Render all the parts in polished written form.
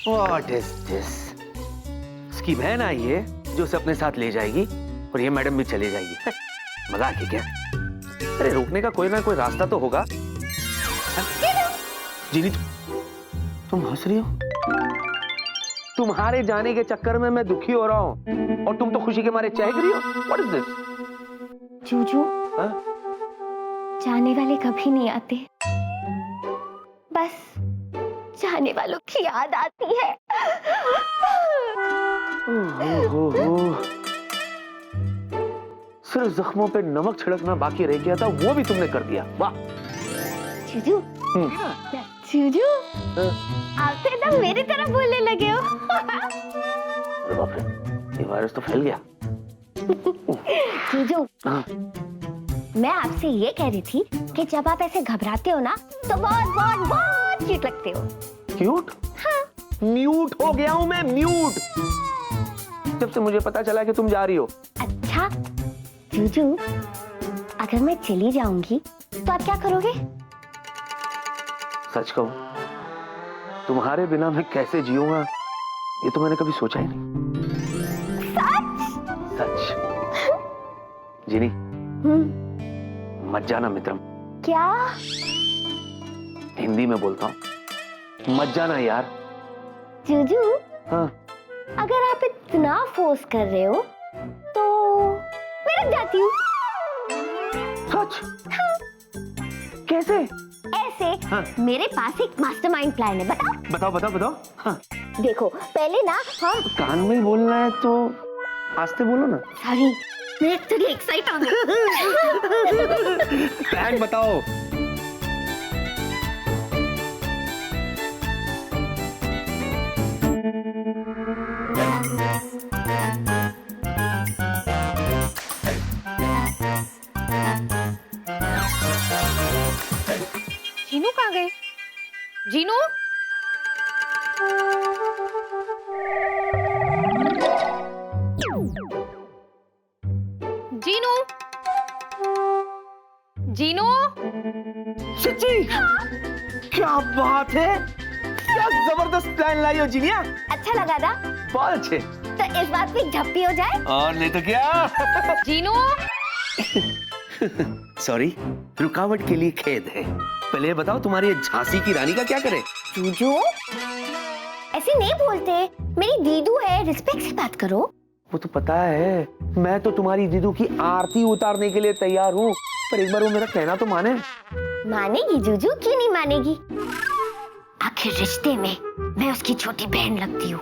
What is this? उसकी बहन आई है जो उसे अपने साथ ले जाएगी और ये मैडम भी चली जाएगी। मजाक है क्या? अरे रोकने का कोई ना कोई रास्ता तो होगा। जीनी तुम हंस रही हो? तुम्हारे जाने के चक्कर में मैं दुखी हो रहा हूँ और तुम तो खुशी के मारे चहक रही हो। What is this? जूजू, हाँ? जाने वाले कभी नहीं आते, बस जाने वालों की याद आती है। सिर्फ जख्मों पे नमक छिड़कना बाकी रह गया था, वो भी तुमने कर दिया। वाह जूजू, जूजू, आप तो एकदम मेरी तरह बोलने लगे हो। अरे बाप रे, ये वायरस तो फैल गया। जूजू, मैं आपसे ये कह रही थी कि जब आप ऐसे घबराते हो ना तो बहुत बहुत बहुत क्यूट लगते हो। क्यूट? हाँ। म्यूट हो गया हूं मैं, म्यूट। जब से मुझे पता चला कि तुम जा रही हो। अच्छा जूजू, अगर मैं चली जाऊंगी तो आप क्या करोगे? सच कहूं, तुम्हारे बिना मैं कैसे जीऊंगा ये तो मैंने कभी सोचा ही नहीं। सच। जीनी, मत जाना मित्रम। क्या? हिंदी में बोलता हूं, मत जाना यार। जूजू, हाँ। अगर आप इतना फोर्स कर रहे हो तो मैं रुक जाती हूँ। सच? हाँ। कैसे? ऐसे। हाँ। मेरे पास एक मास्टरमाइंड प्लान है, बताओ? बताओ बताओ बताओ। हाँ। देखो, पहले ना हम कान में ही बोलना है तो आस्ते बोलो ना। सॉरी, मैं एक्चुअली एक्साइट हो गई। प्लान बताओ। जीनू कहाँ गए? जीनू? जीनू? जीनू? सच्ची? क्या बात है, क्या जबरदस्त प्लान लाई हो जीनिया। अच्छा लगा ना? बहुत अच्छे। तो इस बात पे झप्पी हो जाए। और नहीं तो क्या। जीनू? सॉरी, रुकावट के लिए खेद है। पहले ये बताओ तुम्हारी ये झांसी की रानी का क्या करे? जूजू, ऐसे नहीं बोलते, मेरी दीदू है, रिस्पेक्ट से बात करो। वो तो पता है, मैं तो तुम्हारी दीदू की आरती उतारने के लिए तैयार हूँ, पर एक बार वो मेरा कहना तो माने। मानेगी जूजू, क्यों नहीं मानेगी? आखिर रिश्ते में मैं उसकी छोटी बहन लगती हूँ।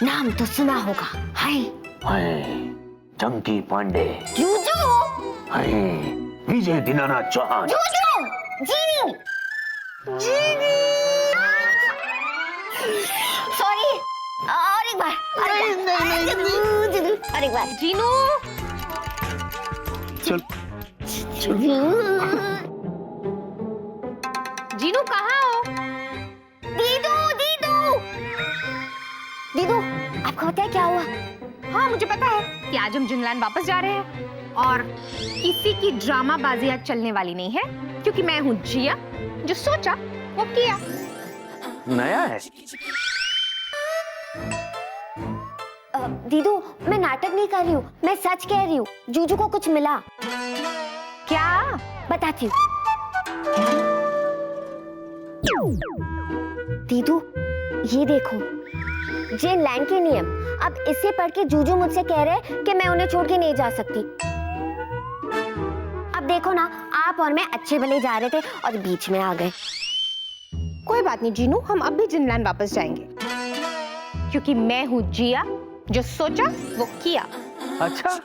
नाम तो सुना होगा, हाय हाय चंकी पांडे, जूजू, हाय विजय दीनानाथ चौहान। जूजू, जीनी, जीनी। सॉरी, और एक बार, और एक बार। जीनू? चल जीनू कहाँ हो? दीदू, दीदू, दीदू, आपको पता है क्या हुआ? हाँ, मुझे पता है कि आज हम जिनलैंड वापस जा रहे हैं और किसी की ड्रामा बाजी आज चलने वाली नहीं है, क्योंकि मैं हूँ जिया, जो सोचा वो किया। नया है। दीदू, मैं नाटक नहीं कर रही हूँ, मैं सच कह रही हूँ। जूजू को कुछ मिला। क्या? बताती हूँ। दीदू, ये देखो, जिनलैंड के नियम। अब इससे पढ़ के जूजू मुझसे कह रहे कि मैं उन्हें छोड़ के नहीं जा सकती। अब देखो ना, आप और मैं अच्छे भले जा रहे थे और बीच में आ गए। कोई बात नहीं जीनू, हम अब भी जिनलैंड वापस जाएंगे, क्योंकि मैं हूँ जिया, जो सोचा वो किया। अच्छा,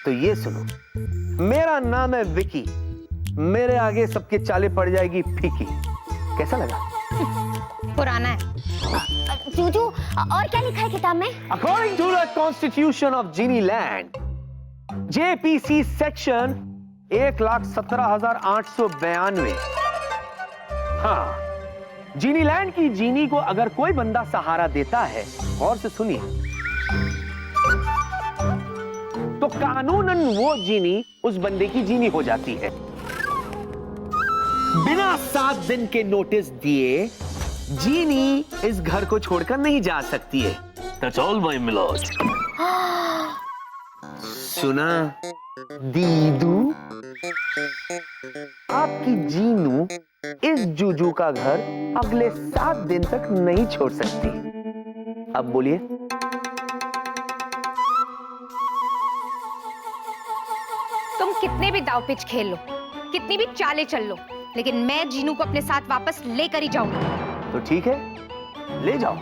तो ये सुनो, मेरा नाम है विकी, मेरे आगे सबकी चालें पड़ जाएगी फीकी। कैसा लगा? पुराना है। जूजू, और क्या लिखा है किताब में? According to the Constitution of Genie-Land, JPC section 1,17,892। हाँ, जीनीलैंड की जीनी को अगर कोई बंदा सहारा देता है, और से सुनिए, तो कानूनन वो जीनी उस बंदे की जीनी हो जाती है। बिना 7 दिन के नोटिस दिए जीनी इस घर को छोड़कर नहीं जा सकती है। That's all my milord. सुना दीदू, आपकी जीनू इस जूजू का घर अगले 7 दिन तक नहीं छोड़ सकती। अब बोलिए। तुम कितने भी दाव पिच खेल लो, कितनी भी चालें चल लो, लेकिन मैं जीनू को अपने साथ वापस लेकर ही जाऊंगी। तो ठीक है, ले जाओ,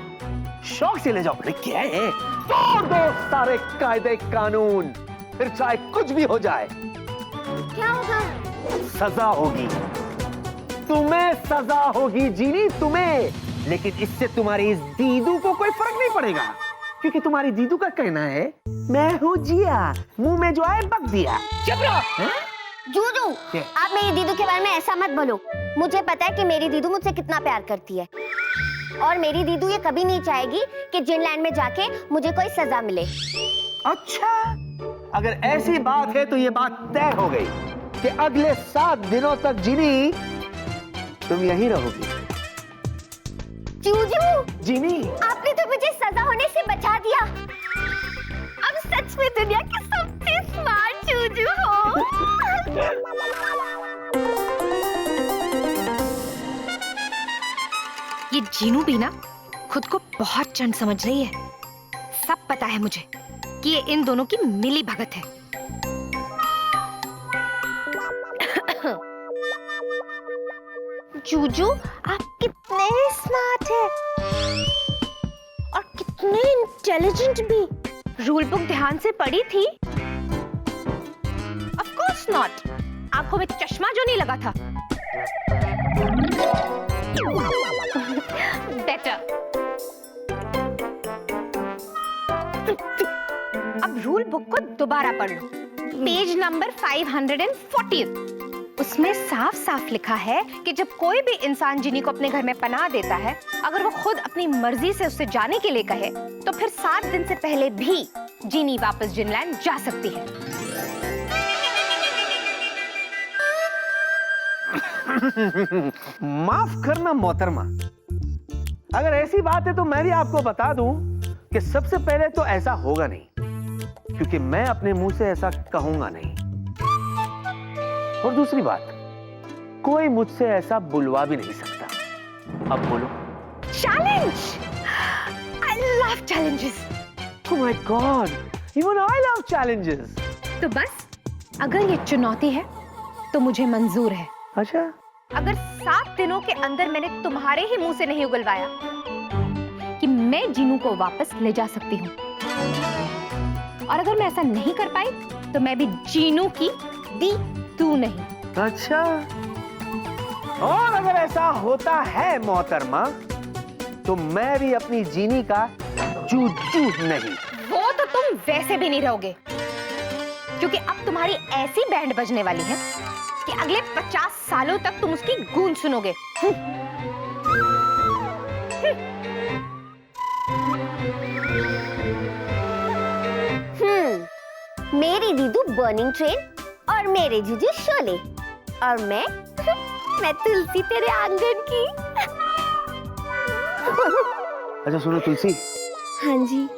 शौक से ले जाओ। अरे क्या है, तोड़ दो सारे कायदे कानून, फिर चाहे कुछ भी हो जाए। क्या होगा? सजा होगी, तुम्हें सजा होगी जीनी, तुम्हें। लेकिन इससे तुम्हारी इस दीदू को कोई फर्क नहीं पड़ेगा, क्योंकि तुम्हारी दीदू का कहना है मैं हूँ जिया, मुंह में जो आए बक दिया। चुप रहो। जूजू, आप मेरी दीदू के बारे में ऐसा मत बोलो। मुझे पता है कि मेरी दीदू मुझसे कितना प्यार करती है, और मेरी दीदू ये कभी नहीं चाहेगी कि जिनलैंड में जाके मुझे कोई सजा मिले। अच्छा, अगर ऐसी बात है तो ये बात तय हो गई कि अगले 7 दिनों तक जीनी तुम यहीं रहोगी। जूजू, जीनी, आपने तो मुझे सजा होने से बचा दिया। अब सच में दुनिया की सबसे स्मार्ट जूजू हो। ये जीनू भी ना खुद को बहुत चंड समझ रही है। सब पता है मुझे कि ये इन दोनों की मिली भगत है। जूजू, आप कितने स्मार्ट हैं और कितने इंटेलिजेंट भी। रूल बुक ध्यान से पढ़ी थी? Of course not. आंखों में चश्मा जो नहीं लगा था। बेटर। अब रूल बुक को दोबारा पढ़ लो। Page number 540। उसमें साफ साफ लिखा है कि जब कोई भी इंसान जिनी को अपने घर में पनाह देता है, अगर वो खुद अपनी मर्जी से उससे जाने के लिए कहे, तो फिर 7 दिन से पहले भी जिनी वापस जिनलैंड जा सकती है। माफ करना मोहतरमा, अगर ऐसी बात है तो मैं भी आपको बता दूं कि सबसे पहले तो ऐसा होगा नहीं, क्योंकि मैं अपने मुंह से ऐसा कहूंगा नहीं। और दूसरी बात, कोई मुझसे ऐसा बुलवा भी नहीं सकता। अब बोलो। Challenge! I love challenges. Oh my God, even I love challenges. तो बस, अगर ये चुनौती है तो मुझे मंजूर है। अच्छा, अगर 7 दिनों के अंदर मैंने तुम्हारे ही मुंह से नहीं उगलवाया कि मैं जीनू को वापस ले जा सकती हूँ, और अगर मैं ऐसा नहीं कर पाई तो मैं भी जीनू की दी तू नहीं। अच्छा, और अगर ऐसा होता है मोहतरमा, तो मैं भी अपनी जीनी का चूचू नहीं। वो तो तुम वैसे भी नहीं रहोगे, क्योंकि अब तुम्हारी ऐसी बैंड बजने वाली है कि अगले 50 सालों तक तुम उसकी गूंज सुनोगे। मेरी दीदू बर्निंग ट्रेन और मेरे जीजू शोले, और मैं तुलसी तेरे आंगन की। अच्छा सुनो तुलसी, हाँ जी।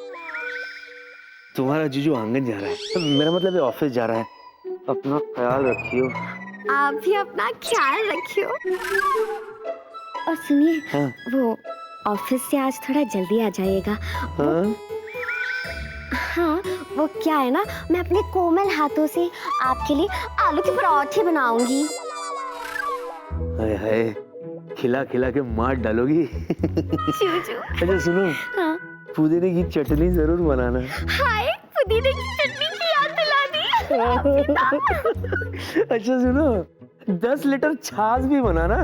तुम्हारा जीजू आंगन जा रहा है, मेरा मतलब है ऑफिस जा रहा है। अपना ख्याल रखियो। आप भी अपना ख्याल रखियो। और सुनिए, हाँ? वो ऑफिस से आज थोड़ा जल्दी आ जाइएगा। हाँ? हाँ, वो क्या है ना, मैं अपने कोमल हाथों से आपके लिए आलू के पराठे बनाऊंगी। हाय हाय, खिला खिला के मार डालोगी। चूचू। अच्छा सुनो, हाँ? पुदीने की चटनी जरूर बनाना। हाय, पुदीने की चटनी की याद दिला दी। अच्छा सुनो, 10 लीटर छाछ भी बनाना।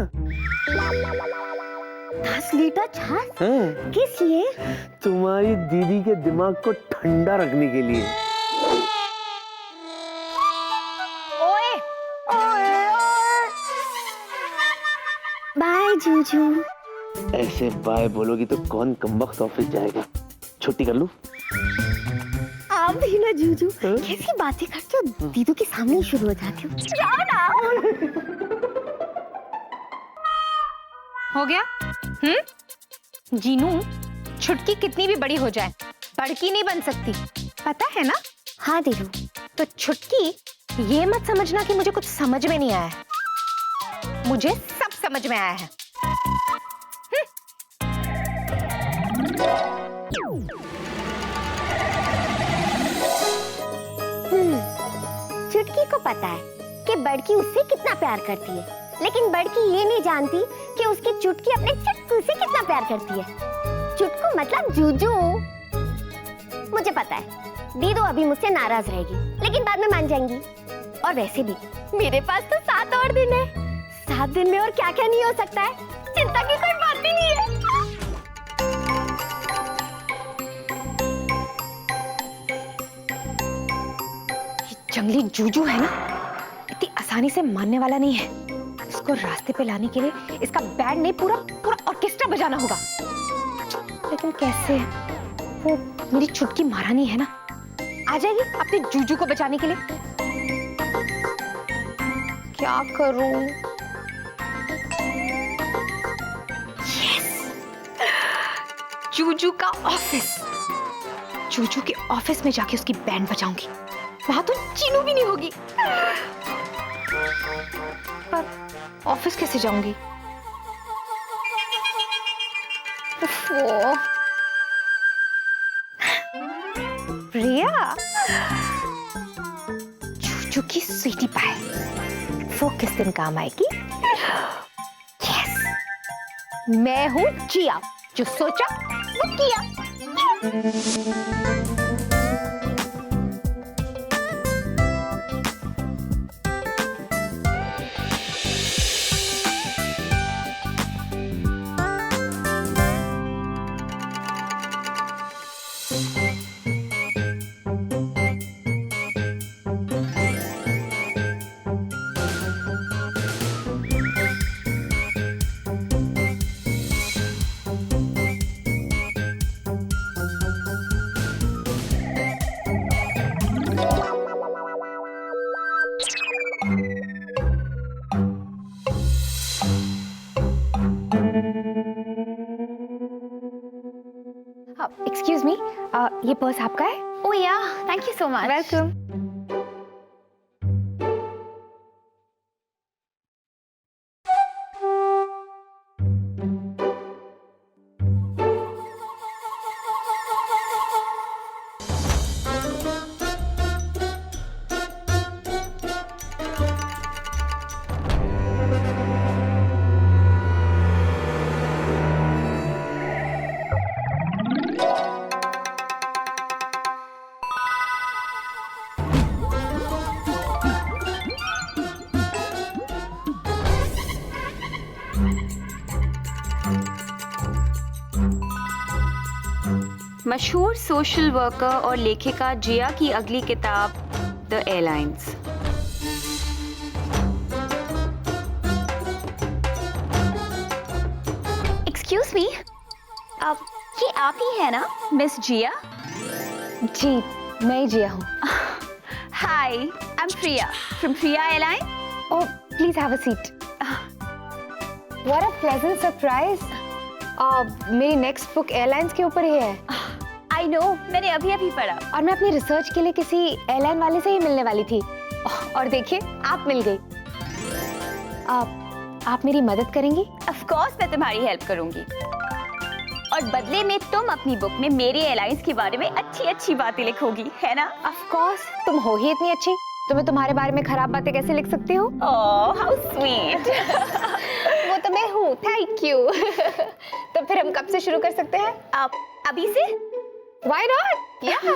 10 लीटर छाछ? हाँ? किस लिए? तुम्हारी दीदी के दिमाग को ठंडा रखने के लिए। ओए! ओए ओए! बाय जूजू। ऐसे बाय बोलोगी तो कौन कमबख्त ऑफिस जाएगा। छुट्टी कर लूं? आप भी ना जूजू, हाँ? कैसी बातें करते हो, दीदू के सामने ही शुरू हो जाती हो। जाओ ना। हो गया? जीनू, छुटकी कितनी भी बड़ी हो जाए बड़की नहीं बन सकती, पता है ना? हाँ दीदू। तो छुटकी, ये मत समझना कि मुझे कुछ समझ में नहीं आया है। मुझे सब समझ में आया है। चुटकी को पता है कि बड़की उससे कितना प्यार करती है, लेकिन बड़की ये नहीं जानती कि उसकी चुटकी अपने चुटकू से कितना प्यार करती है। चुटकू मतलब जूजू। मुझे पता है दीदू अभी मुझसे नाराज रहेगी, लेकिन बाद में मान जाएंगी। और वैसे भी मेरे पास तो 7 और दिन है। 7 दिन में और क्या क्या नहीं हो सकता है, चिंता की कोई बात ही नहीं है। जंगली जूजू है ना, इतनी आसानी से मानने वाला नहीं है। इसको रास्ते पे लाने के लिए इसका बैंड नहीं, पूरा पूरा ऑर्केस्ट्रा बजाना होगा। लेकिन कैसे? वो मेरी छुटकी महारानी है ना, आ जाएगी अपने जूजू को बचाने के लिए। क्या करूं? यस, जूजू का ऑफिस। जूजू के ऑफिस में जाके उसकी बैंड बजाऊंगी। वहां तो चीनू भी नहीं होगी। पर ऑफिस कैसे जाऊंगी? प्रिया, जूजू की स्वीटी पाए, वो किस दिन काम आएगी? यस, मैं हूं जिया, जो सोचा वो किया। एक्सक्यूज मी, ये पर्स आपका है? ओह या, thank you so much. Welcome. मशहूर सोशल वर्कर और लेखिका जिया की अगली किताब द एयरलाइंस। एक्सक्यूज मी, अब ये आप ही है ना मिस जिया? जी, मैं ही जिया हूँ। Hi, I am Priya from Priya airline. Oh, please have a seat. What a pleasant surprise. मेरी नेक्स्ट बुक एयरलाइंस के ऊपर ही है। आई नो, मैंने अभी अभी पढ़ा। और मैं अपनी रिसर्च के लिए किसी एयरलाइन वाले से ही मिलने वाली थी, और देखिए आप मिल गई। आप मेरी मदद करेंगी? ऑफ कोर्स मैं तुम्हारी हेल्प करूंगी, और बदले में तुम अपनी बुक में मेरी एयरलाइंस के बारे में अच्छी अच्छी बातें लिखोगी, है ना? ऑफ कोर्स, तुम हो ही इतनी अच्छी, तो मैं तुम्हारे बारे में खराब बातें कैसे लिख सकती हूँ? Oh how sweet. वो तो मैं हूँ, थैंक यू। तो फिर हम कब से शुरू कर सकते हैं? आप अभी से? Why not? Yeah.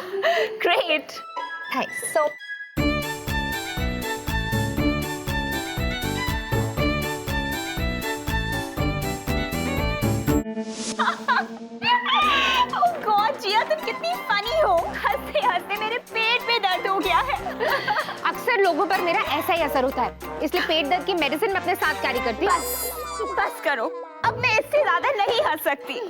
Great. Thanks. So. Oh God, जिया तुम कितनी फनी हो। हंसते हंसते मेरे पेट में दर्द हो गया है। अक्सर लोगों पर मेरा ऐसा ही असर होता है, इसलिए पेट दर्द की मेडिसिन मैं अपने साथ कैरी करती हूँ। बस करो, अब मैं इससे ज्यादा नहीं हंस सकती।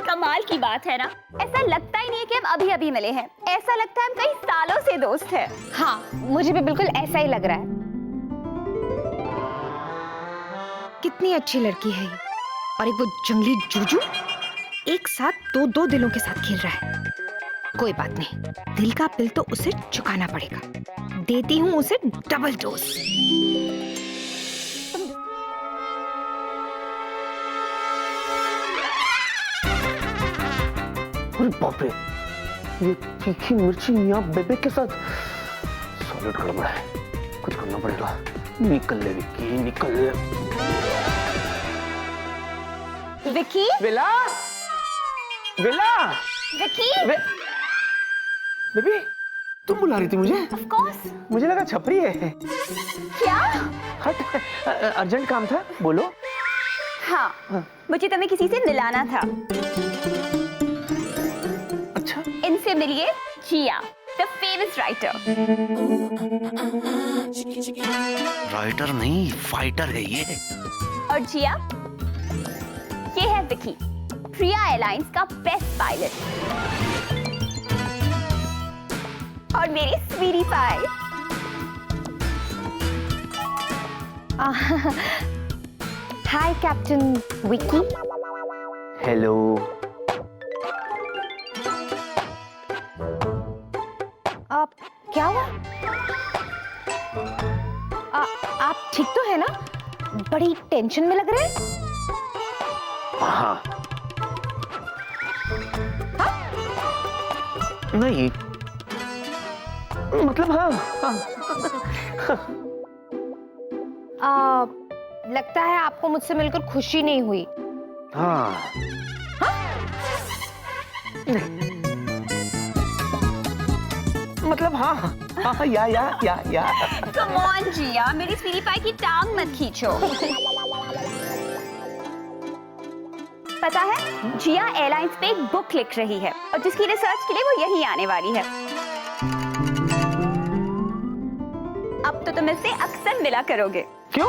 कमाल की बात है ना, ऐसा लगता ही नहीं है कि हम अभी अभी मिले हैं, ऐसा लगता है हम कई सालों से दोस्त हैं। हाँ, मुझे भी बिल्कुल ऐसा ही लग रहा है। कितनी अच्छी लड़की है ये, और एक वो जंगली जूजू, एक साथ दो दो दिलों के साथ खेल रहा है। कोई बात नहीं, दिल का बिल तो उसे चुकाना पड़ेगा। देती हूँ उसे डबल डोज। अरे बाप रे, ये तीखी मिर्ची यहाँ बेबे के साथ सॉलिड गड़बड़ है। कुछ करना पड़ेगा। निकल ले विक्की, निकल ले। विक्की, बेला, बेला, विक्की, बेबी, तुम बुला रही थी मुझे? Of course. मुझे लगा छपरी है। क्या? हट, अर्जेंट काम था, बोलो। हाँ, मुझे तुम्हें किसी से मिलाना था। अच्छा, इनसे मिलिए, जिया, द फेमस राइटर। राइटर नहीं, फाइटर है ये। और जिया, ये है विक्की, प्रिया एयरलाइंस का बेस्ट पायलट। और मेरी स्वीटी पाई। हाय कैप्टन विक्की। हेलो। क्या हुआ? आप ठीक तो है ना? बड़ी टेंशन में लग रहे हैं। हाँ। नहीं, मतलब हाँ, हाँ। लगता है आपको मुझसे मिलकर खुशी नहीं हुई। हाँ। मतलब हाँ, हाँ, या। कम ऑन जिया, मेरी स्वीटी पाई की टांग मत खींचो। पता है, जिया एयरलाइंस पे एक बुक लिख रही है और जिसकी रिसर्च के लिए वो यहीं आने वाली है। अब तो तुम इससे अक्सर मिला करोगे। क्यों?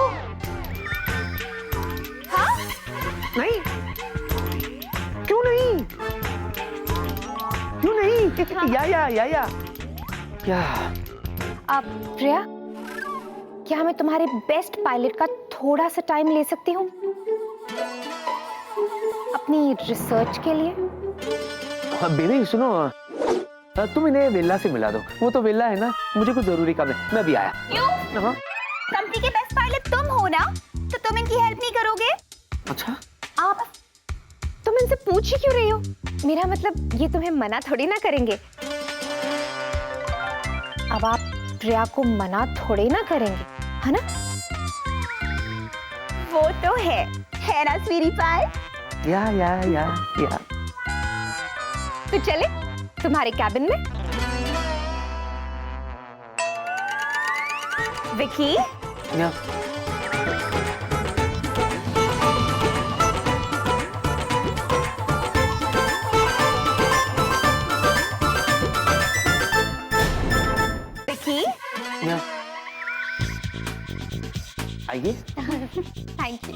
हाँ? नहीं, क्यों नहीं? क्यों नहीं? या। प्रिया, क्या मैं तुम्हारे बेस्ट पायलट का थोड़ा सा टाइम ले सकती हूँ अपनी रिसर्च के लिए? बेबी सुनो, तुम इन्हें वेला से मिला दो। वो तो वेला है ना, मुझे कुछ जरूरी काम है, मैं अभी आया। क्यों? हाँ। कंपनी के बेस्ट पायलट तुम हो ना, तो तुम इनकी हेल्प नहीं करोगे? अच्छा, तुम इनसे पूछ ही क्यों रही हो? मेरा मतलब ये तुम्हें मना थोड़ी ना करेंगे। अब आप प्रिया को मना थोड़ी ना करेंगे, है ना? वो तो है ना स्वीटी पाई? या। तो चले तुम्हारे कैबिन में। विक्की, या। या। आइए। Thank you.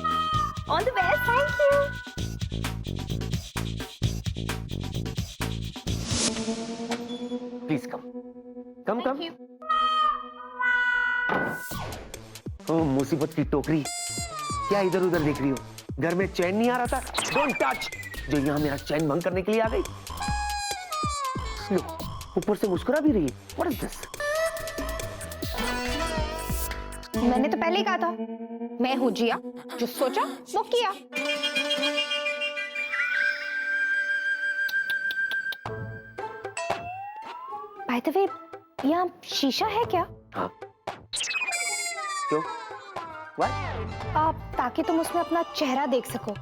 All the best. Thank you. Please come. ओ मुसीबत की टोकरी, क्या इधर उधर देख रही हो? घर में चैन नहीं आ रहा था? डोंट टच, जो यहाँ मेरा चैन भंग करने के लिए आ गई। लो, ऊपर से मुस्कुरा भी रही है। What is this? मैंने तो पहले ही कहा था, मैं हूँ जिया, जो सोचा वो किया। बाय द वे, यहाँ शीशा है क्या? हाँ। क्यों? ताकि तुम उसमें अपना चेहरा देख सको।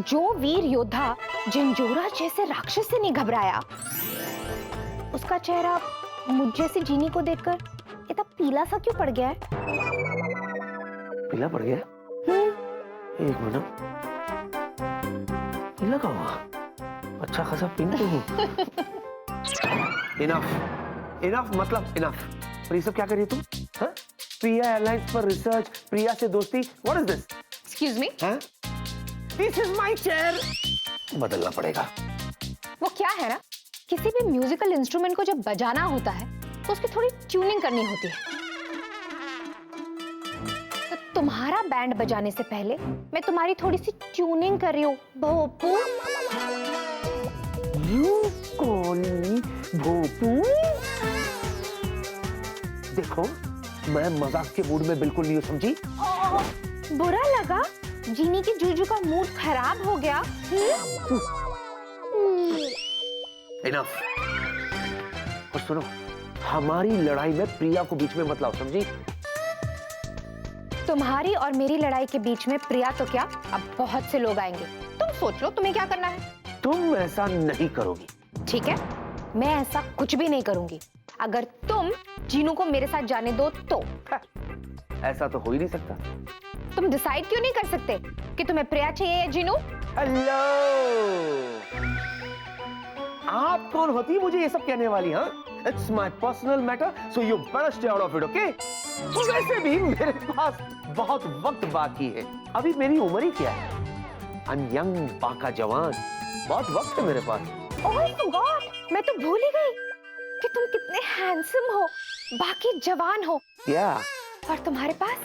जो वीर योद्धा जिंजोरा जैसे राक्षस से नहीं घबराया, उसका चेहरा मुझ जैसी जीनी को देखकर इतना पीला सा क्यों पड़ गया है? पीला पड़ गया? एक मिनट, पीला कहाँ हुआ? अच्छा खासा पिंक हूँ। इनफ, मतलब इनफ। और ये सब क्या कर रही तुम? हाँ? प्रिया एयरलाइंस पर रिसर्च, प्रिया से दोस्ती। What is this? Excuse me, this is my chair. बदलना पड़ेगा। वो क्या है ना, किसी भी म्यूजिकल इंस्ट्रूमेंट को जब बजाना होता है तो उसकी थोड़ी ट्यूनिंग करनी होती है। तो तुम्हारा बैंड बजाने से पहले मैं तुम्हारी थोड़ी सी ट्यूनिंग कर रही हूँ भोपू। You call me भोपू? देखो, मैं मजाक के मूड में बिल्कुल नहीं हूँ, समझी? बुरा लगा? जीनी की जूजू का मूड खराब हो गया? Enough. और सुनो, हमारी लड़ाई में प्रिया को बीच में मत लाओ, समझी? तुम्हारी और मेरी लड़ाई के बीच में प्रिया तो क्या, अब बहुत से लोग आएंगे। तुम सोच लो तुम्हें क्या करना है। तुम ऐसा नहीं करोगी। ठीक है, मैं ऐसा कुछ भी नहीं करूंगी। अगर तुम जीनू को मेरे साथ जाने दो तो। ऐसा तो हो ही नहीं सकता। तुम डिसाइड क्यों नहीं कर सकते कि तुम्हें प्रिया चाहिए या जीनू? हेलो, आप कौन होती है मुझे ये सब कहने वाली? हाँ, it's my personal matter, so you better stay out of it, okay? वैसे भी मेरे पास बहुत वक्त बाकी है। अभी मेरी उम्र ही क्या है? आई एम यंग, बाका जवान, बहुत वक्त है मेरे पास। ओह माय गॉड, मैं तो भूल ही गई कि तुम कितने हैंडसम हो, बाकी जवान हो। क्या? और तुम्हारे पास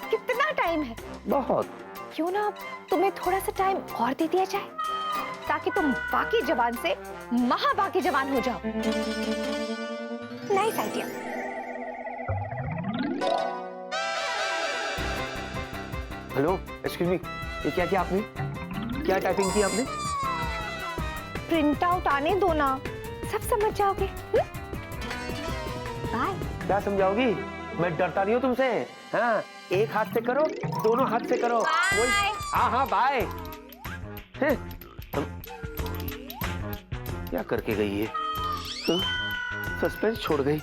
कितना टाइम है? बहुत। क्यों ना तुम्हें थोड़ा सा टाइम और दे दिया जाए, ताकि तुम बाकी जवान से महा बाकी जवान हो जाओ। Nice idea. Hello, excuse me, ये क्या किया आपने? क्या टाइपिंग की आपने? प्रिंट आउट आने दो ना, सब समझ जाओगे। बाय। क्या समझाओगी? मैं डरता नहीं हूँ तुमसे। हाँ, एक हाथ से करो, दोनों हाथ से करो। बाय। हाँ हाँ, बाय। क्या करके गई है? तो सस्पेंस छोड़ गई।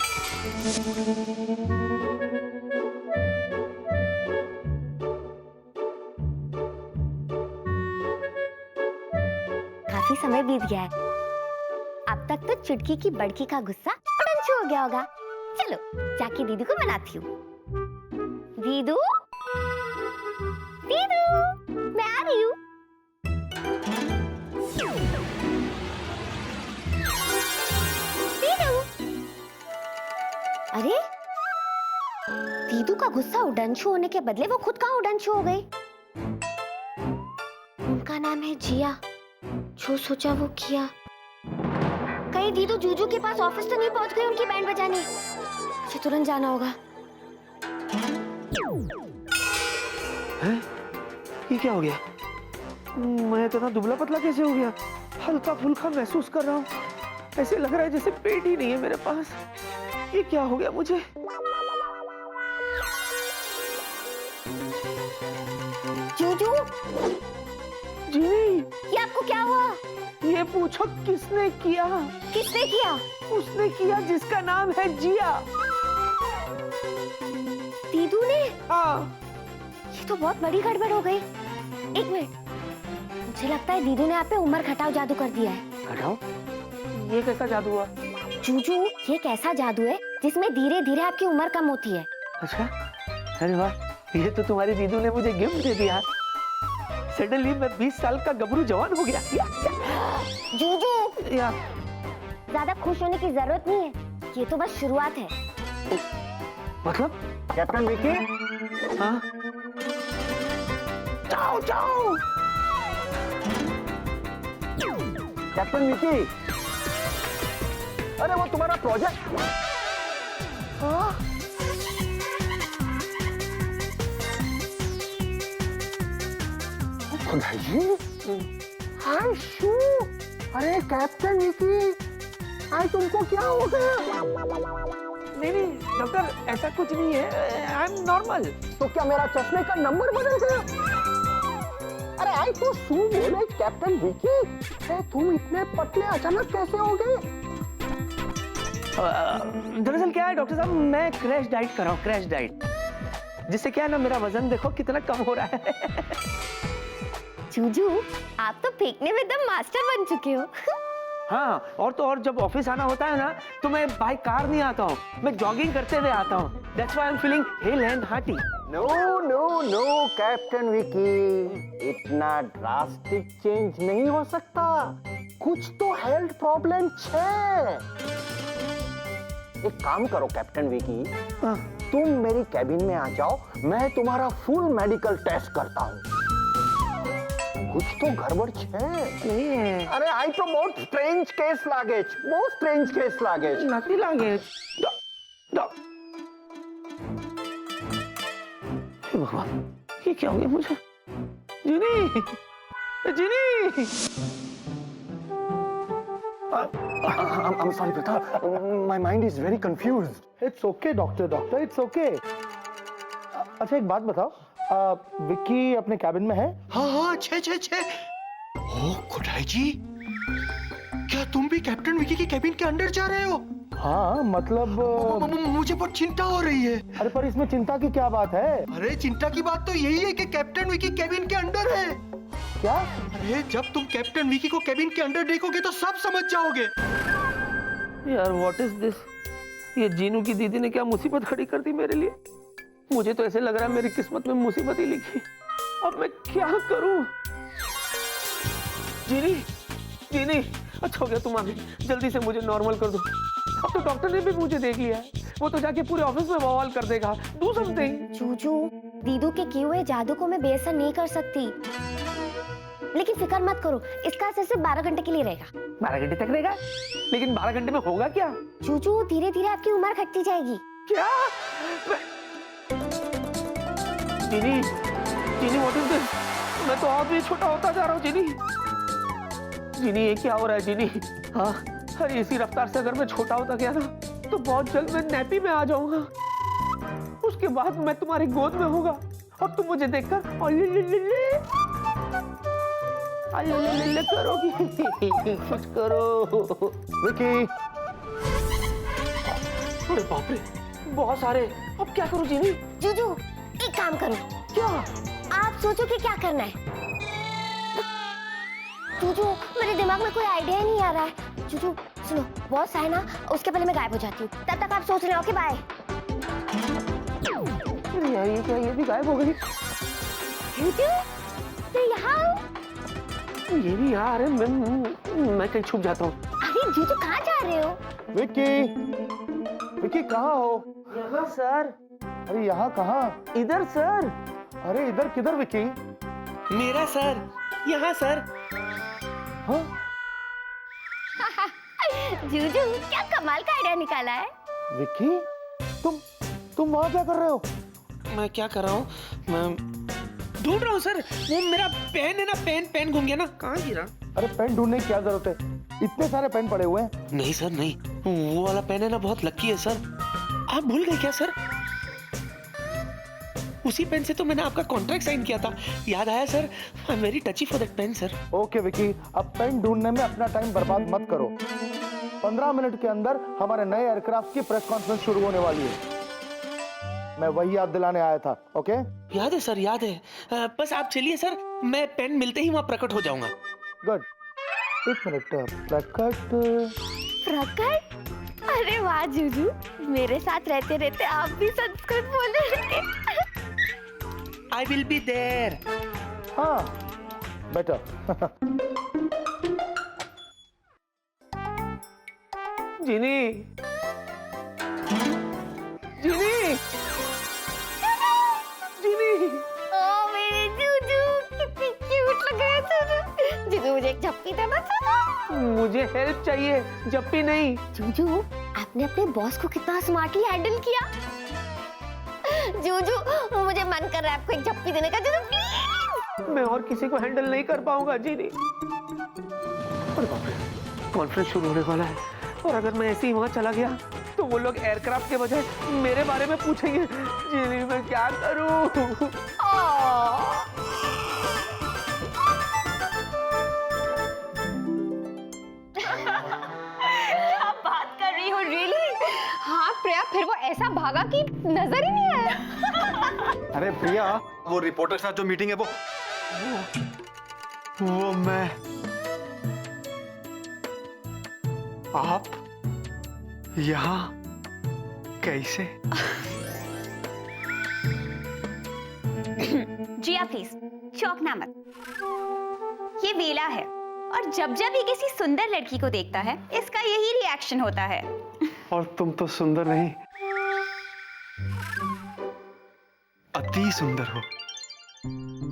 काफी समय बीत गया है। अब तक तो चुटकी की बड़की का गुस्सा उड़नछू हो गया होगा। चलो जाके दीदू को मनाती हूँ। दीदू, दीदू, मैं आ रही हूँ। दीदू, अरे दीदू का गुस्सा उड़नछू होने के बदले वो खुद कहाँ उड़नछू हो गई? उनका नाम है जिया। जो सोचा वो किया। कहीं दीदू जूजू के पास ऑफिस तो नहीं पहुंच गई उनकी बैंड बजाने? मुझे तुरंत जाना होगा। हैं? ये क्या हो गया? मैं इतना दुबला पतला कैसे हो गया? हल्का फुल्का महसूस कर रहा हूँ। ऐसे लग रहा है जैसे पेट ही नहीं है मेरे पास। ये क्या हो गया मुझे? जूजू, जी, ये आपको क्या हुआ? ये पूछो किसने किया? किसने किया? उसने किया जिसका नाम है जिया। दीदू ने? हाँ। ये तो बहुत बड़ी गड़बड़ हो गई। एक मिनट, मुझे लगता है दीदू ने आप पे उम्र घटाओ जादू कर दिया है। घटाओ? ये कैसा जादू हुआ? जूजू, ये एक ऐसा जादू है जिसमें धीरे धीरे आपकी उम्र कम होती है। अच्छा, अरे वाह, ये तो तुम्हारी दीदू ने मुझे गिफ्ट दे दिया। सडनली मैं 20 साल का गबरू जवान हो गया। जूजू, या ज्यादा खुश होने की जरूरत नहीं है, ये तो बस शुरुआत है। मतलब? कैप्टन विकी, हाँ? जाओ जाओ। कैप्टन विकी, अरे वो तुम्हारा प्रोजेक्ट। हाँ? हाय शू, अरे कैप्टन विकी, हाय तुमको क्या हो गया? नहीं नहीं डॉक्टर, ऐसा कुछ नहीं है, आई एम नॉर्मल। तो क्या मेरा चश्मे का नंबर बदल गया? अरे आई तो शू बोले कैप्टन विकी, अरे तुम इतने पतले अचानक कैसे हो गए? दरअसल क्या है डॉक्टर साहब, मैं क्रैश डाइट कर रहा हूँ, क्रैश डाइट, जिससे क्या है ना, मेरा वजन देखो कितना कम हो रहा है। जूजू, आप तो फेंकने में एकदम मास्टर बन चुके हो। हाँ, और तो और जब ऑफिस आना होता है ना, तो मैं बाय कार नहीं आता हूँ, मैं जॉगिंग करते हुए आता हूँ। That's why I'm feeling hale and hearty. No no no captain Vicky, इतना ड्रास्टिक चेंज नहीं हो सकता, कुछ तो हेल्थ प्रॉब्लम है। एक काम करो कैप्टन विकी, हाँ। तुम मेरी कैबिन में आ जाओ, मैं तुम्हारा फुल मेडिकल टेस्ट करता हूँ। कुछ तो गड़बड़ छे। नहीं है, अरे आई तो बहुत स्ट्रेंज केस लागे छ, बहुत स्ट्रेंज केस लागे छ। नथी लागे। हे भगवान, ये क्या हो गया मुझे? जिनी, जिनी। I'm sorry, Pratha. My mind is very confused. It's okay doctor, it's okay. अच्छा एक बात बताओ, विक्की अपने कैबिन में है? हाँ हाँ छे। ओ खुदाई जी, क्या तुम भी कैप्टन विकी के कैबिन के अंदर जा रहे हो? हाँ मतलब मुझे बहुत चिंता हो रही है। अरे पर इसमें चिंता की क्या बात है? अरे चिंता की बात तो यही है कि कैप्टन विकी कैबिन के अंदर है। क्या? अरे जब तुम कैप्टन विकी को कैबिन के अंदर देखोगे तो सब समझ जाओगे। यार व्हाट इज दिस? ये जीनू की दीदी ने क्या मुसीबत खड़ी कर दी मेरे लिए? मुझे तो ऐसे लग रहा है मेरी किस्मत में मुसीबत ही लिखी। अब मैं क्या करूं? जीनी, जीनी, अच्छा हो गया तुम आ गई। जल्दी से मुझे नॉर्मल कर दो। अब तो डॉक्टर ने भी मुझे देख लिया है, वो तो जाके पूरे ऑफिस में बवाल कर देगा। Do something. जूजू, दीदू के किए हुए जादू को मैं बेअसर नहीं कर सकती, लेकिन फिक्र मत करो, इसका असर सिर्फ 12 घंटे के लिए रहेगा। 12 घंटे तक रहेगा? लेकिन 12 घंटे में होगा क्या? जूजू, धीरे धीरे आपकी उम्र घटती जाएगी। क्या? जीनी, जीनी व्हाट इज दिस? मैं तो और भी छोटा होता जा रहा हूँ जीनी। जीनी ये क्या हो रहा है जीनी? हाँ, अरे इसी रफ्तार से अगर मैं छोटा होता गया ना तो बहुत जल्द मैं नैपी में आ जाऊंगा। उसके बाद मैं तुम्हारी गोद में होगा और तुम मुझे देखकर अल्ले करोगी। कुछ करो। विक्की, अरे बाप रे, बहुत सारे। अब क्या करूं जीनी? जूजू, एक काम करो। क्या? आप सोचो कि क्या करना है। जूजू, मेरे दिमाग में कोई आइडिया ही नहीं आ रहा है। जूजू सुनो, बॉस आए ना, उसके पहले मैं गायब हो जाती हूँ, तब तक आप सोच रहे हो कि बाय। ये क्या, ये भी गायब हो गई? जूजू, तो यहाँ आओ। ये भी यार, मैं कहीं छुप जाता हूँ। अरे जूजू, कहाँ जा रहे हो? विक्की कहाँ हो? यहाँ सर। अरे यहाँ कहाँ? इधर सर। अरे इधर किधर विक्की? मेरा सर, यहाँ सर। हाँ? जूजू, क्या कमाल का आइडिया निकाला है। विक्की, तुम वहाँ क्या कर रहे हो? मैं क्या कर रहा हूँ? मैं ढूंढ रहा हूँ सर। वो मेरा पेन है ना, पेन घूम गया ना। कहाँ गिरा? अरे पेन ढूंढने की क्या जरूरत है? इतने सारे पेन पड़े हुए हैं। नहीं सर नहीं, वो वाला पेन है ना बहुत लकी है सर। आप भूल गए क्या सर? उसी पेन से तो मैंने आपका कॉन्ट्रैक्ट साइन किया था, याद आया sir? I am very टची for that pain sir. Okay Vicky, अब पेन ढूंढने में अपना टाइम बर्बाद मत करो। 15 मिनट के अंदर हमारे नए एयरक्राफ्ट की प्रेस कॉन्फ्रेंस शुरू होने वाली है। मैं वही याद दिलाने आया था। ओके? याद है सर, याद है। बस आप चलिए सर, मैं पेन मिलते ही वहाँ प्रकट हो जाऊंगा। गुड। एक मिनट, प्रकट। प्रकट? अरे वाह जूजू, मेरे साथ रहते रहते आप भी संस्कृत बोलने लगे। I will be there. हाँ, बेटर। जीनी, जीनी, जीनी। ओ मेरे जूजू, कितनी क्यूट लग रहे थे। जूजू, मुझे एक झप्पी देना था। मुझे हेल्प चाहिए, जप्पी नहीं। जूजू, आपने अपने बॉस को कितना स्मार्टली हैंडल किया। जूजू, मुझे मन कर रहा है आपको एक झप्पी देने का। जूजू प्लीज। मैं और किसी को हैंडल नहीं कर पाऊंगा जीनी। अरे बाप रे, कॉन्फ्रेंस शुरू होने वाला है और अगर मैं ऐसे ही वहां चला गया तो वो लोग एयरक्राफ्ट के बजाय मेरे बारे में पूछेंगे। जीनी, मैं क्या करूं? क्या बात कर रही हो, रियली? हाँ प्रिया, फिर वो ऐसा भागा कि नजर ही नहीं आया। अरे प्रिया, वो रिपोर्टर के साथ जो मीटिंग है वो मैं, आप यहाँ कैसे? जिया प्लीज, चौंकना मत। ये वेला है और जब जब ये किसी सुंदर लड़की को देखता है इसका यही रिएक्शन होता है। और तुम तो सुंदर नहीं, अति सुंदर हो,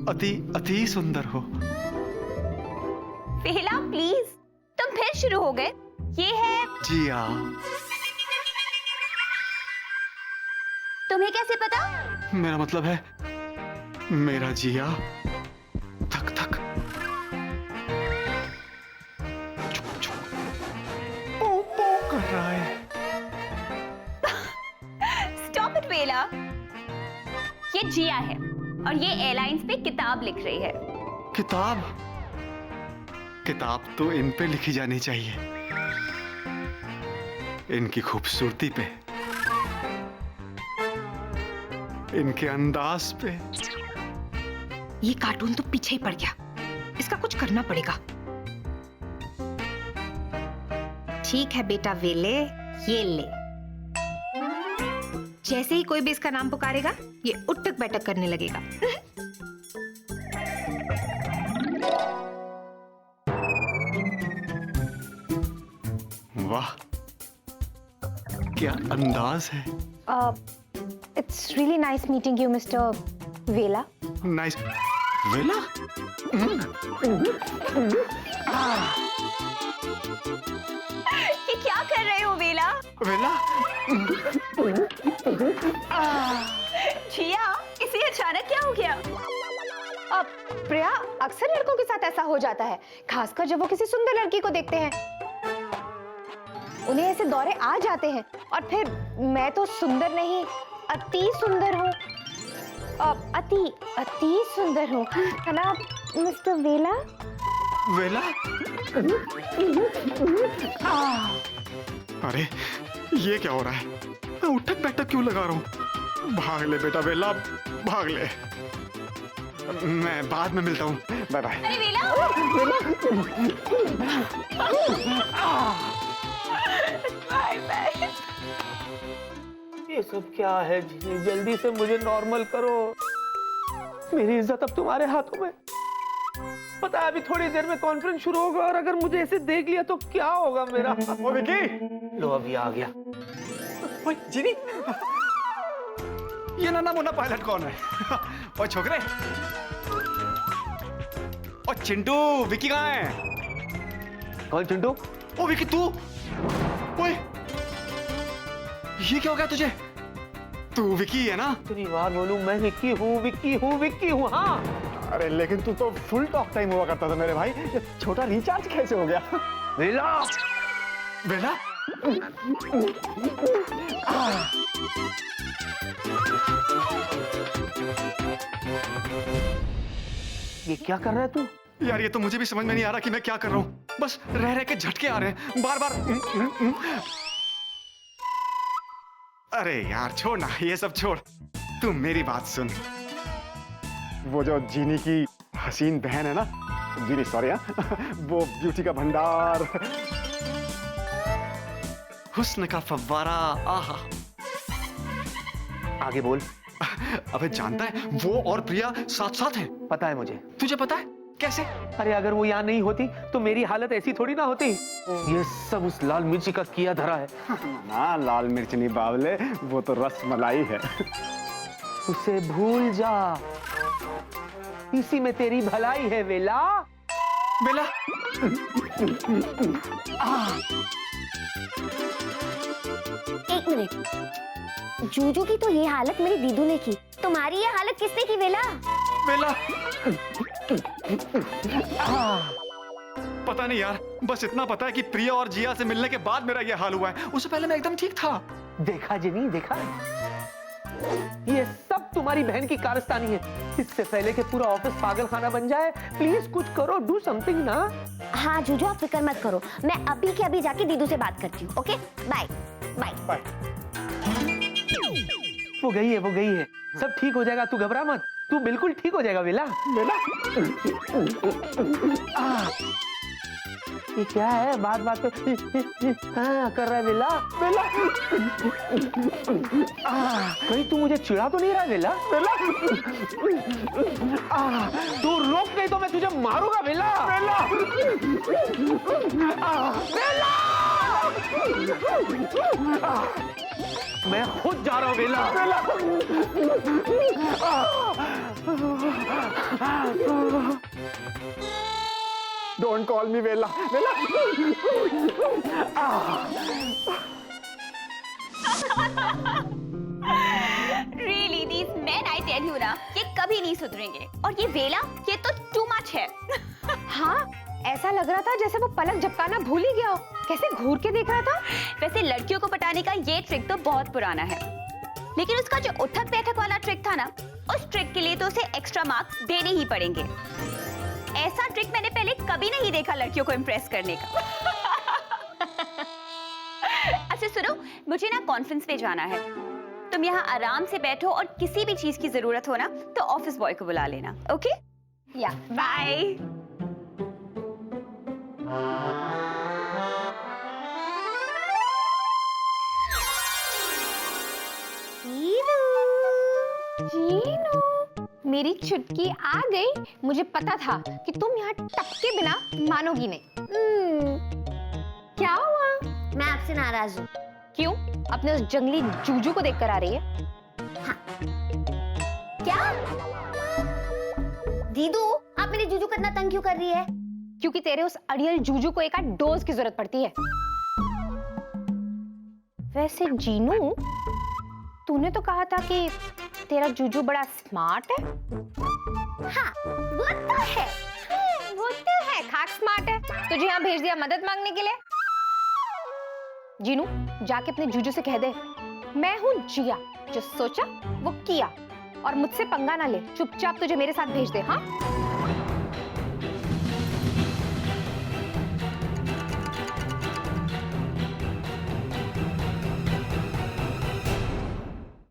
अति अति सुंदर हो। शुरू हो गए। ये है। जिया। तुम्हें कैसे पता? मेरा मतलब है मेरा जिया थक थक चुप चुप पो पो कर रहा है। स्टॉप इट वेला। ये जिया है और ये एयरलाइंस पे किताब लिख रही है। किताब? किताब तो इन पे लिखी जानी चाहिए, इनकी खूबसूरती पे, इनके अंदाज पे। ये कार्टून तो पीछे ही पड़ गया, इसका कुछ करना पड़ेगा। ठीक है बेटा वेले, ये ले। जैसे ही कोई भी इसका नाम पुकारेगा ये उठक बैठक करने लगेगा। वाह क्या अंदाज है। It's really nice meeting you mister वेला। नाइस। वेला? ये क्या कर रहे हो वेला? वेला? जिया, इसे अचानक क्या हो गया? अब प्रिया, अक्सर लड़कों के साथ ऐसा हो जाता है, खासकर जब वो किसी सुंदर लड़की को देखते हैं। उन्हें ऐसे दौरे आ जाते हैं और फिर मैं तो सुंदर नहीं, अति सुंदर हूँ। अति अति सुंदर हूँ, है ना मिस्टर वेला? वेला? अरे ये क्या हो रहा है? मैं उठक बैठक क्यों लगा रहा हूँ? भाग ले बेटा वेला, भाग ले। मैं बाद में मिलता हूँ, बाय बाय। अरे वेला! Bye bye. ये सब क्या है जी? जल्दी से मुझे नॉर्मल करो। मेरी इज्जत अब तुम्हारे हाथों में। पता है अभी थोड़ी देर में कॉन्फ्रेंस शुरू होगा और अगर मुझे ऐसे देख लिया तो क्या होगा मेरा। ओ विकी, लो अभी आ गया। ओए जीनी, ये नन्हा मुन्ना पायलट कौन है? ओए छोकरे, ओ चिंटू, विकी कहाँ है? कौन चिंटू? ओ विकी तू? ओए ये क्या हो गया तुझे? तू विकी है ना? इतनी बार बोलूं मैं विक्की हूँ, विक्की हूँ, विक्की हूँ। हाँ अरे लेकिन तू तो फुल टॉक टाइम हुआ करता था मेरे भाई, ये छोटा रिचार्ज कैसे हो गया? वेला, वेला? ये क्या कर रहा है तू? यार ये तो मुझे भी समझ में नहीं आ रहा कि मैं क्या कर रहा हूँ। बस रह रह के झटके आ रहे हैं बार बार। अरे यार छोड़ ना, ये सब छोड़, तू मेरी बात सुन। वो जो जीनी की हसीन बहन है ना, जीनी सॉरी, वो ब्यूटी का भंडार, हुस्न का फव्वारा, आहा। आगे बोल। अबे जानता है वो और प्रिया साथ साथ हैं। पता है मुझे। तुझे पता है कैसे? अरे अगर वो यहाँ नहीं होती तो मेरी हालत ऐसी थोड़ी ना होती। ये सब उस लाल मिर्ची का किया धरा है। ना लाल मिर्च नहीं बावले, वो तो रस मलाई है। उसे भूल जा, इसी में तेरी भलाई है वेला। बेला, एक मिनट, जूजू की तो ये हालत मेरी दीदू ने की, तुम्हारी ये हालत किसने की वेला? बेला। पता नहीं यार, बस इतना पता है कि प्रिया और जिया से मिलने के बाद मेरा ये हाल हुआ है। उससे पहले मैं एकदम ठीक था। देखा जिनी, देखा? ये सब तुम्हारी बहन की कारस्तानी है। इससे पहले कि पूरा ऑफिस पागल खाना बन जाए, प्लीज कुछ करो, डू समथिंग ना। हाँ जूजू, आप फिक्र मत करो, मैं अभी के अभी जाके दीदू से बात करती हूँ। Okay bye bye bye. वो गई है, वो गई है, सब ठीक हो जाएगा, तू घबरा मत, तू बिल्कुल ठीक हो जाएगा वेला। वेला, ये क्या है? बात बात पे हाँ कर रहा है वेला। वेला, कहीं तू मुझे चिढ़ा तो नहीं रहा वेला? वेला, तू रोक नहीं तो मैं तुझे मारूंगा वेला। वेला, वेला, मैं खुद जा रहा हूँ वेला। डोंट कॉल मी वेला वेला। Really, these men, I tell you ना, ये कभी नहीं सुधरेंगे। और ये वेला, ये तो too much है। हाँ, ऐसा लग रहा था जैसे वो पलक झपकाना भूल ही गया हो। कैसे घूर के देख रहा था। वैसे लड़कियों को पटाने का ये ट्रिक तो बहुत पुराना है, लेकिन उसका जो उठक बैठक वाला ट्रिक था ना, उस ट्रिक के लिए तो उसे एक्स्ट्रा मार्क्स देने ही पड़ेंगे। ऐसा ट्रिक मैंने पहले कभी नहीं देखा लड़कियों को इम्प्रेस करने का। अच्छा सुनो, मुझे ना कॉन्फ्रेंस पे जाना है। तुम यहाँ आराम से बैठो और किसी भी चीज की जरूरत हो ना तो ऑफिस बॉय को बुला लेना। ओके? या बाय। जीनू, मेरी चुटकी आ गई। मुझे पता था कि तुम यहाँ टपके बिना मानोगी नहीं। क्या हुआ? मैं आपसे नाराज हूँ। क्यों? अपने उस जंगली जूजू को देखकर आ रही है? क्या दीदू, आप मेरे जूजू को इतना तंग क्यों कर रही है? क्योंकि तेरे उस अड़ियल जूजू को एक आध डोज की जरूरत पड़ती है। वैसे जीनू, तूने तो कहा था कि तेरा जूजू बड़ा स्मार्ट है। हाँ, वो तो है। वो तो है, खाक स्मार्ट है। तुझे यहाँ भेज दिया मदद मांगने के लिए। जीनू, जाके अपने जूजू से कह दे, मैं हूँ जिया, जो सोचा वो किया, और मुझसे पंगा ना ले। चुपचाप तुझे मेरे साथ भेज दे। हाँ?